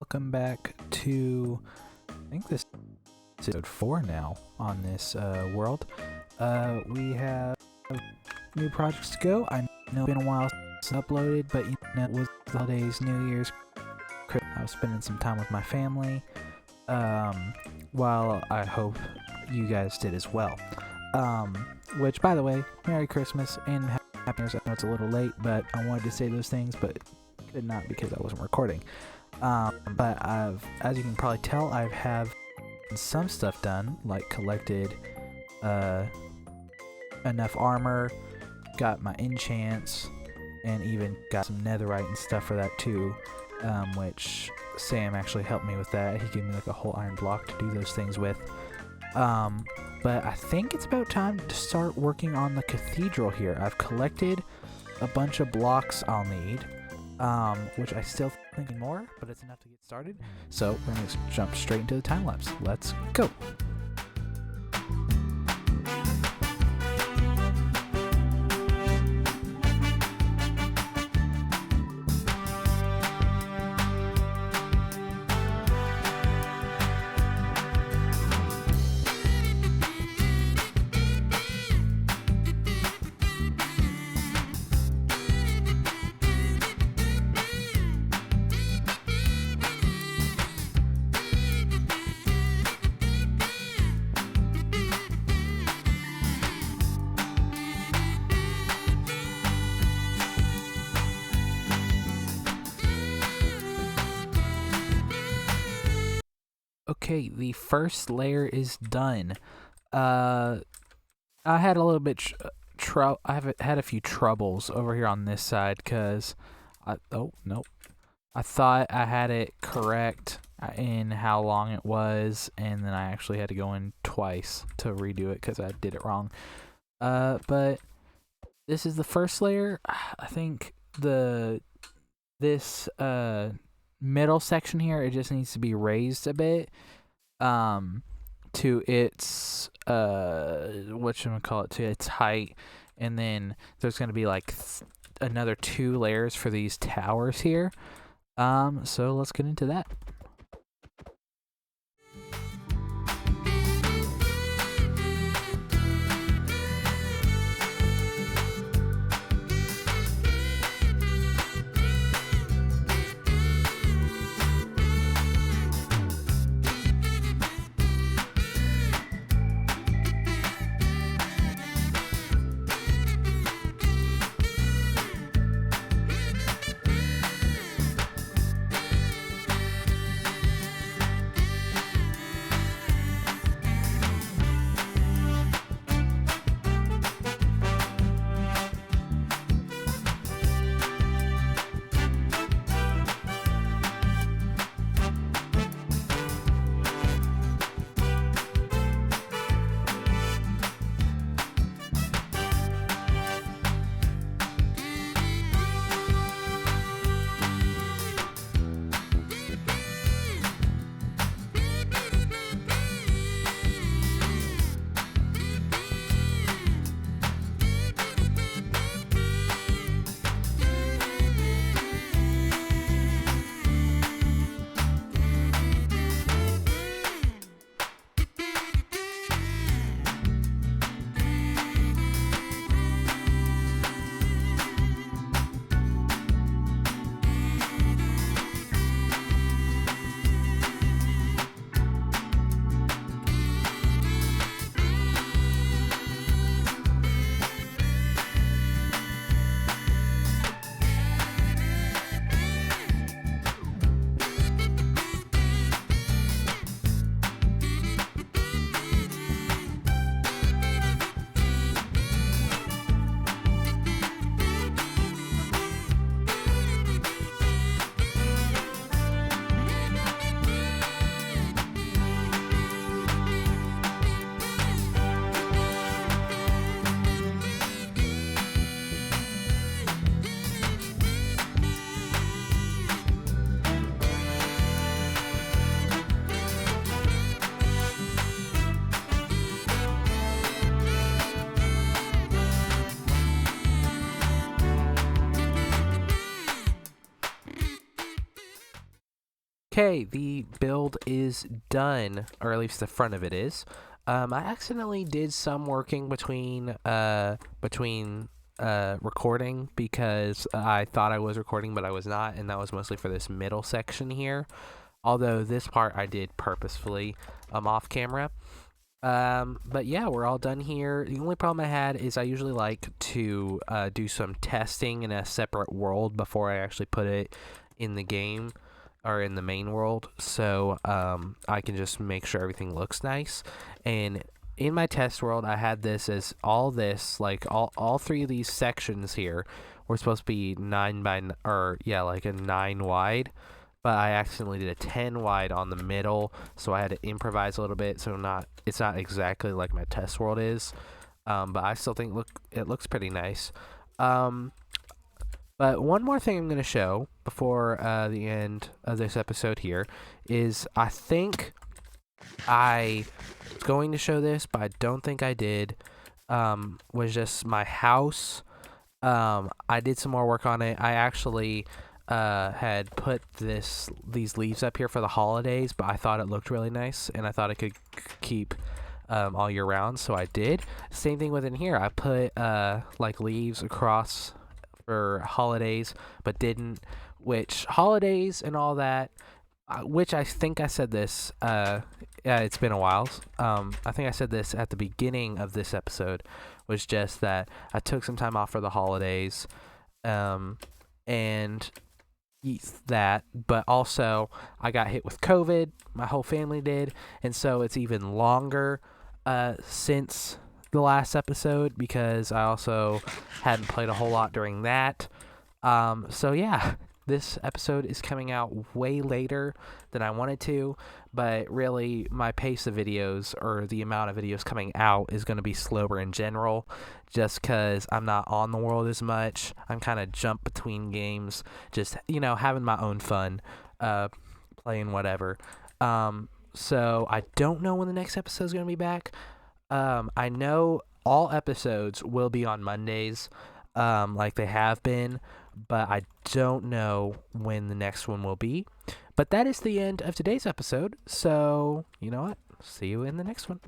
Welcome back to, I think this is episode 4 now on this world. We have new projects to go. I know it's been a while since uploaded, but you know, it was the holidays, New Year's, Christmas. I was spending some time with my family, while I hope you guys did as well. Which, by the way, Merry Christmas and Happy New Year's. I know it's a little late, but I wanted to say those things, but could not because I wasn't recording. But as you can probably tell, I have some stuff done, like collected enough armor, got my enchants, and even got some netherite and stuff for that too, which Sam actually helped me with that. He gave me like a whole iron block to do those things with. But I think it's about time to start working on the cathedral here. I've collected a bunch of blocks I'll need, which I still think more, but it's enough to get started. So we're going to jump straight into the time lapse. Let's go. Okay, the first layer is done. I had a little bit I have had a few troubles over here on this side because I thought I had it correct in how long it was, and then I actually had to go in twice to redo it because I did it wrong. But this is the first layer. I think this middle section here, it just needs to be raised a bit to its to its height, and then there's going to be like another 2 layers for these towers here. So let's get into that. Okay, the build is done, or at least the front of it is. I accidentally did some working between recording because I thought I was recording, but I was not, and that was mostly for this middle section here. Although this part I did purposefully off camera. But yeah, we're all done here. The only problem I had is I usually like to do some testing in a separate world before I actually put it in the game or in the main world, so I can just make sure everything looks nice. And in my test world, I had this as all this, like all three of these sections here were supposed to be 9 by or yeah, like a 9 wide, but I accidentally did a 10 wide on the middle, so I had to improvise a little bit. So it's not exactly like my test world is, but I still think it looks pretty nice. But one more thing I'm going to show before the end of this episode here is I think I was going to show this, but I don't think I did. Was just my house. I did some more work on it. I actually had put these leaves up here for the holidays, but I thought it looked really nice, and I thought it could keep all year round, so I did. Same thing within here. I put like leaves across for holidays, but didn't. Which holidays and all that. Which I think I said this. Yeah, it's been a while. I think I said this at the beginning of this episode. Was just that I took some time off for the holidays, and that, but also I got hit with COVID. My whole family did, and so it's even longer since the last episode because I also hadn't played a whole lot during that. So yeah, this episode is coming out way later than I wanted to, but really my pace of videos or the amount of videos coming out is going to be slower in general just because I'm not on the world as much. I'm kind of jump between games, just, having my own fun, playing whatever. So I don't know when the next episode is going to be back. I know all episodes will be on Mondays, like they have been, but I don't know when the next one will be. But that is the end of today's episode. So, you know what? See you in the next one.